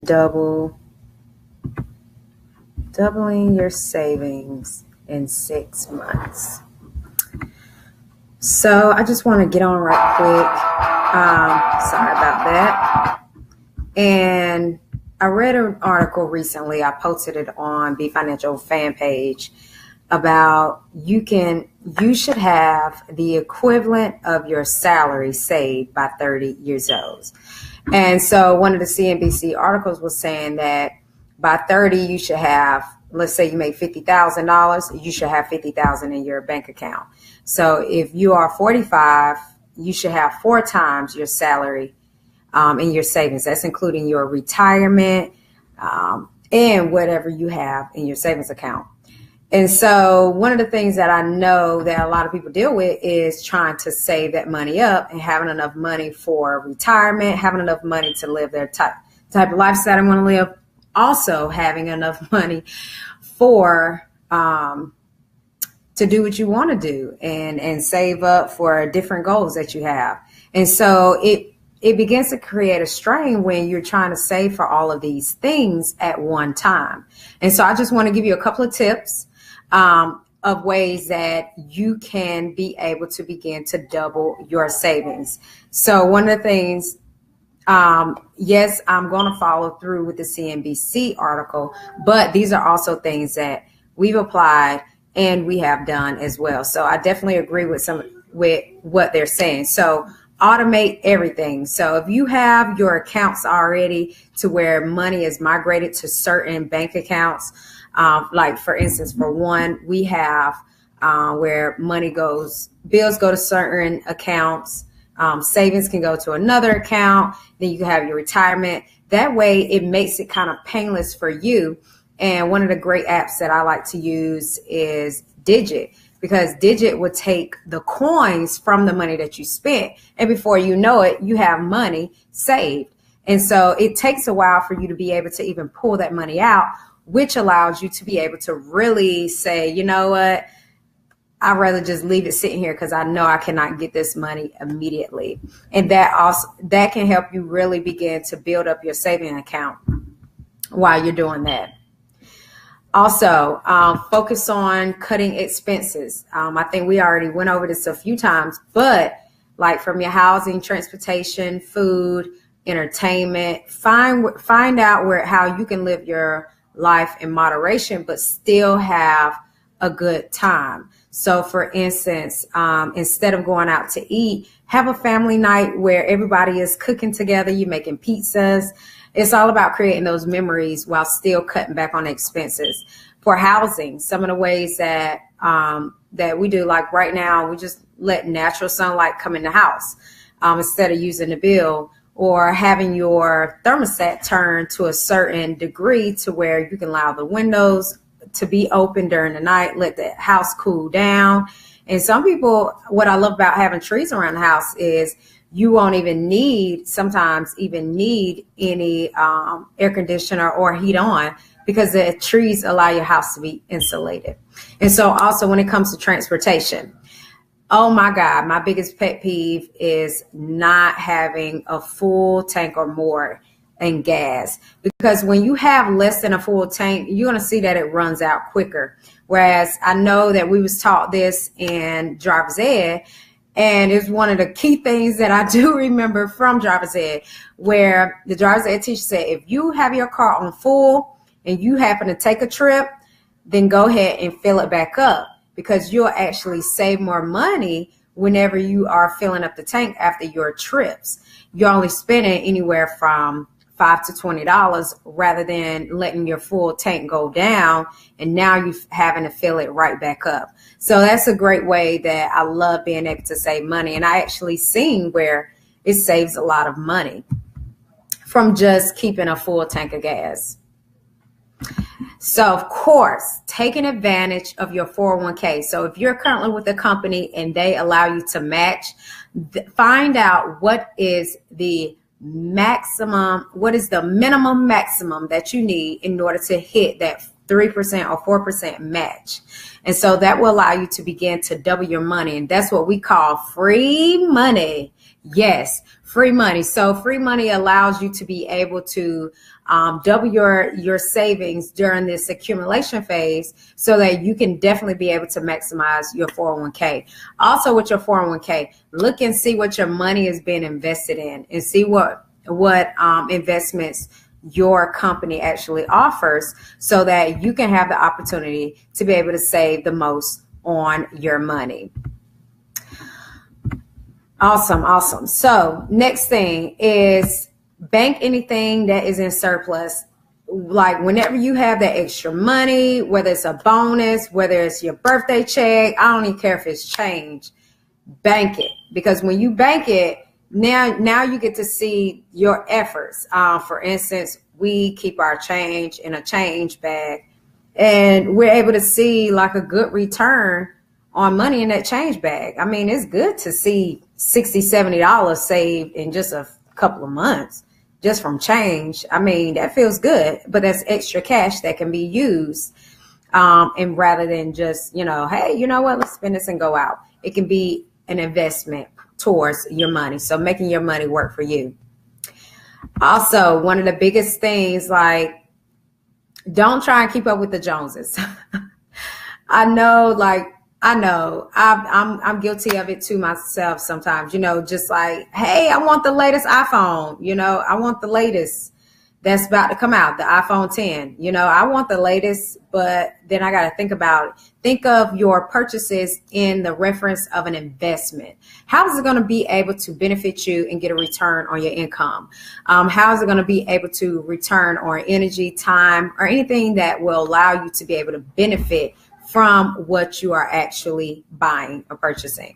Doubling your savings in 6 months. So I just want to get on right quick. Sorry about that. And I read an article recently. I posted it on the Financial fan page about you should have the equivalent of your salary saved by 30 years old. And so one of the CNBC articles was saying that by 30, you should have, let's say you make $50,000, you should have $50,000 in your bank account. So if you are 45, you should have 4 times your salary in your savings. That's including your retirement and whatever you have in your savings account. And so one of the things that I know that a lot of people deal with is trying to save that money up and having enough money for retirement, having enough money to live their type of lifestyle they want to live. Also having enough money for to do what you want to do and save up for different goals that you have. And so it begins to create a strain when you're trying to save for all of these things at one time. And so I just want to give you a couple of tips of ways that you can be able to begin to double your savings. So one of the things, yes, I'm going to follow through with the CNBC article, but these are also things that we've applied and we have done as well. So I definitely agree with what they're saying. So automate everything. So if you have your accounts already to where money is migrated to certain bank accounts, like for instance, for one, we have where bills go to certain accounts, savings can go to another account, then you have your retirement. That way it makes it kind of painless for you. And one of the great apps that I like to use is Digit, because Digit would take the coins from the money that you spent, and before you know it, you have money saved. And so it takes a while for you to be able to even pull that money out, which allows you to be able to really say, you know what, I'd rather just leave it sitting here because I know I cannot get this money immediately. And that can help you really begin to build up your saving account while you're doing that. Also, focus on cutting expenses. I think we already went over this a few times, but like from your housing, transportation, food, entertainment, find out how you can live your life in moderation, but still have a good time. So for instance, instead of going out to eat, have a family night where everybody is cooking together, you're making pizzas. It's all about creating those memories while still cutting back on expenses. For housing, some of the ways that we do, like right now, we just let natural sunlight come in the house instead of using the bill, or having your thermostat turned to a certain degree to where you can allow the windows to be open during the night, let the house cool down. And some people, what I love about having trees around the house is you won't sometimes even need any air conditioner or heat on, because the trees allow your house to be insulated. And so also when it comes to transportation, oh my God, my biggest pet peeve is not having a full tank or more in gas, because when you have less than a full tank, you're going to see that it runs out quicker. Whereas I know that we was taught this in driver's ed, and it's one of the key things that I do remember from driver's ed, where the driver's ed teacher said, if you have your car on full and you happen to take a trip, then go ahead and fill it back up, because you'll actually save more money whenever you are filling up the tank after your trips. You're only spending anywhere from $5 to $20 rather than letting your full tank go down and now you're having to fill it right back up. So that's a great way that I love being able to save money. And I actually seen where it saves a lot of money from just keeping a full tank of gas. So of course, taking advantage of your 401k. So if you're currently with a company and they allow you to match, find out what is the minimum maximum that you need in order to hit that 3% or 4% match. And so that will allow you to begin to double your money. And that's what we call free money. Yes, free money. So free money allows you to be able to double your savings during this accumulation phase so that you can definitely be able to maximize your 401k. Also with your 401k, look and see what your money is being invested in and see what investments your company actually offers so that you can have the opportunity to be able to save the most on your money. Awesome. So next thing is bank anything that is in surplus. Like whenever you have that extra money, whether it's a bonus, whether it's your birthday check, I don't even care if it's change, bank it. Because when you bank it, now you get to see your efforts. For instance, we keep our change in a change bag and we're able to see like a good return on money in that change bag. I mean, it's good to see $60, $70 saved in just a couple of months just from change. I mean, that feels good, but that's extra cash that can be used. And rather than just, hey, you know what, let's spend this and go out. It can be an investment towards your money. So making your money work for you. Also, one of the biggest things, like, don't try and keep up with the Joneses. I'm guilty of it too myself sometimes, just like, hey, I want the latest iPhone, I want the latest that's about to come out, the iPhone 10, I want the latest, but then I got to think about it. Think of your purchases in the reference of an investment. How is it going to be able to benefit you and get a return on your income? How is it going to be able to return on energy, time, or anything that will allow you to be able to benefit from what you are actually buying or purchasing?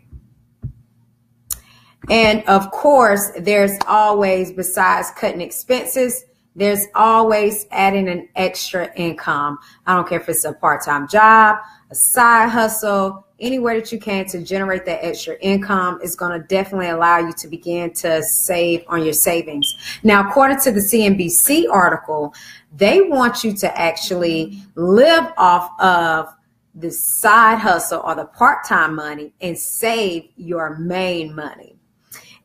And of course, there's always, besides cutting expenses, there's always adding an extra income. I don't care if it's a part-time job, a side hustle, anywhere that you can to generate that extra income is going to definitely allow you to begin to save on your savings. Now, according to the CNBC article, they want you to actually live off of the side hustle or the part-time money and save your main money.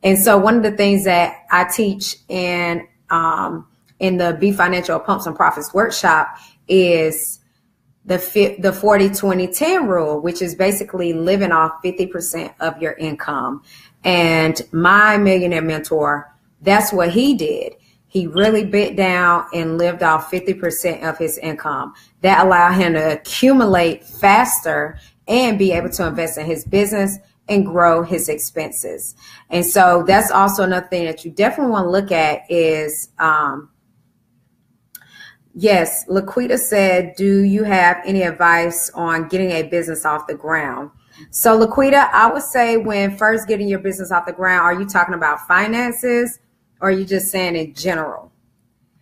And so one of the things that I teach in the Be Financial Pumps and Profits workshop is the 40-20-10 rule, which is basically living off 50% of your income. And my millionaire mentor, that's what he did. He really bit down and lived off 50% of his income. That allowed him to accumulate faster and be able to invest in his business and grow his expenses. And so that's also another thing that you definitely want to look at is, yes, Laquita said, do you have any advice on getting a business off the ground? So Laquita, I would say when first getting your business off the ground, are you talking about finances or are you just saying in general?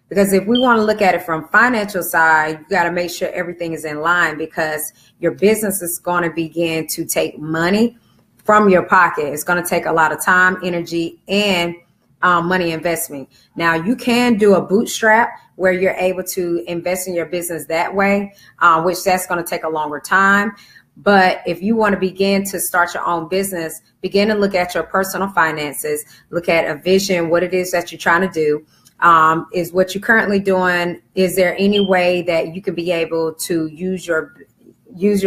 Because if we want to look at it from financial side, you got to make sure everything is in line because your business is going to begin to take money from your pocket. It's going to take a lot of time, energy, and money investment. Now, you can do a bootstrap where you're able to invest in your business that way, which that's going to take a longer time. But if you want to begin to start your own business, begin to look at your personal finances, look at a vision, what it is that you're trying to do. Is what you're currently doing, is there any way that you can be able to use your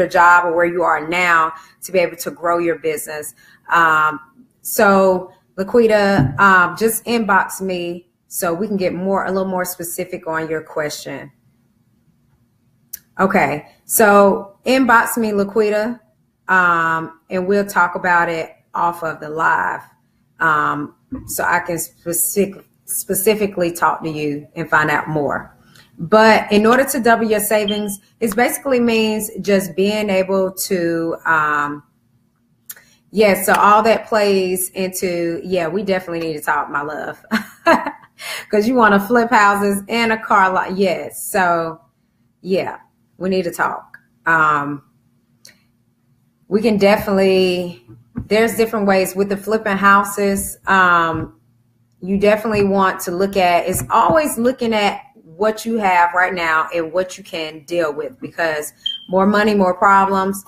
job or where you are now to be able to grow your business? So Laquita, just inbox me so we can get a little more specific on your question. Okay, so inbox me, Laquita, and we'll talk about it off of the live, so I can specifically talk to you and find out more. But in order to double your savings, it basically means just being able to, so all that plays into, we definitely need to talk, my love, because you want to flip houses and a car lot. Yes. So we need to talk. We can definitely, there's different ways with the flipping houses. You definitely want to look at, it's always looking at what you have right now and what you can deal with, because more money, more problems.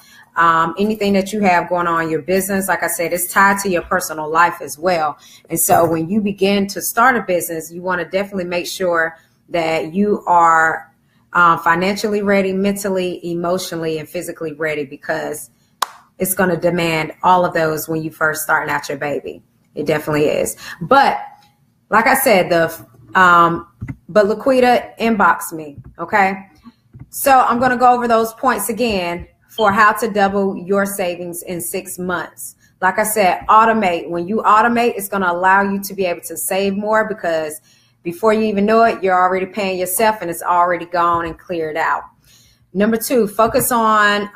anything that you have going on in your business. Like I said, it's tied to your personal life as well. And so when you begin to start a business, you want to definitely make sure that you are financially ready, mentally, emotionally, and physically ready, because it's going to demand all of those when you first starting out your baby. It definitely is. But like I said, but Laquita, inbox me, okay? So I'm going to go over those points again for how to double your savings in 6 months. Like I said, automate. When you automate, it's going to allow you to be able to save more, because before you even know it, you're already paying yourself and it's already gone and cleared out. Number 2, focus on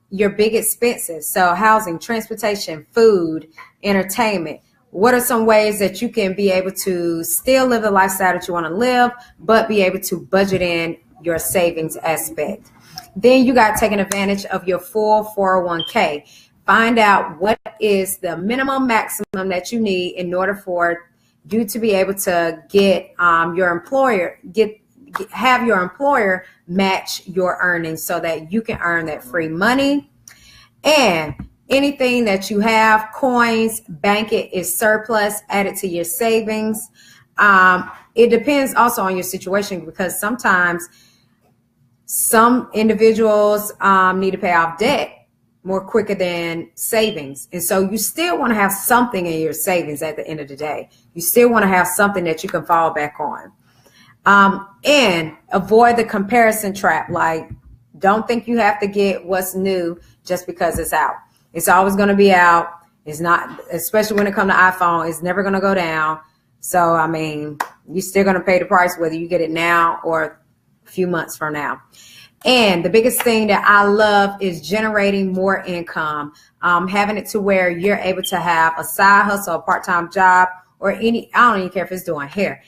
your big expenses. So housing, transportation, food, entertainment. What are some ways that you can be able to still live the lifestyle that you want to live, but be able to budget in your savings aspect? Then you got taking advantage of your full 401k. Find out what is the minimum maximum that you need in order for you to be able to get your employer, have your employer match your earnings so that you can earn that free money. And anything that you have, coins, bank it is surplus, add it to your savings. It depends also on your situation, because sometimes some individuals need to pay off debt more quicker than savings. And so you still want to have something in your savings at the end of the day. You still want to have something that you can fall back on. And avoid the comparison trap. Like, don't think you have to get what's new just because it's out. It's always going to be out. It's not, especially when it comes to iPhone, it's never going to go down. So, I mean, you're still going to pay the price whether you get it now or a few months from now. And the biggest thing that I love is generating more income, having it to where you're able to have a side hustle, a part-time job, or I don't even care if it's doing hair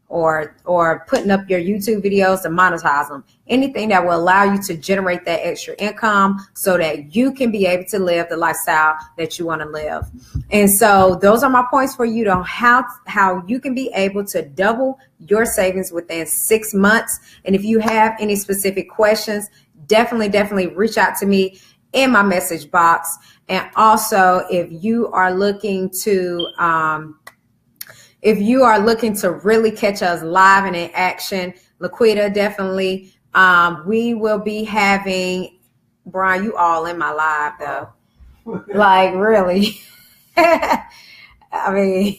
or putting up your YouTube videos to monetize them. Anything that will allow you to generate that extra income so that you can be able to live the lifestyle that you want to live. And so those are my points for you on how you can be able to double your savings within 6 months. And if you have any specific questions, definitely reach out to me in my message box. And also, if you are looking to really catch us live and in action, Laquita, definitely. We will be having, Brian, you all in my live though. Like, really. I mean,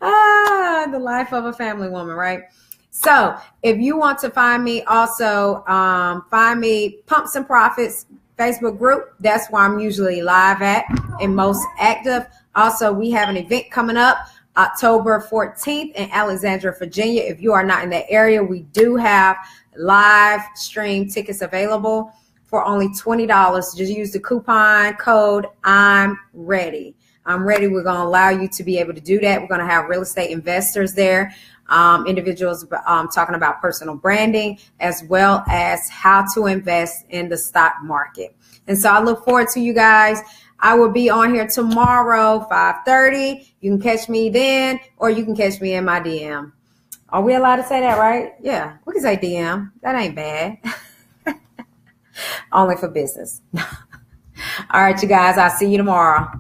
the life of a family woman, right? So if you want to find me, also find me Pumps and Profits Facebook group. That's where I'm usually live at and most active. Also, we have an event coming up October 14th in Alexandria, Virginia. If you are not in that area, we do have live stream tickets available for only $20. Just use the coupon code I'm ready. I'm ready. We're going to allow you to be able to do that. We're going to have real estate investors there, individuals talking about personal branding, as well as how to invest in the stock market. And so I look forward to you guys. I will be on here tomorrow, 5:30. You can catch me then, or you can catch me in my DM. Are we allowed to say that, right? Yeah, we can say DM. That ain't bad. Only for business. All right, you guys. I'll see you tomorrow.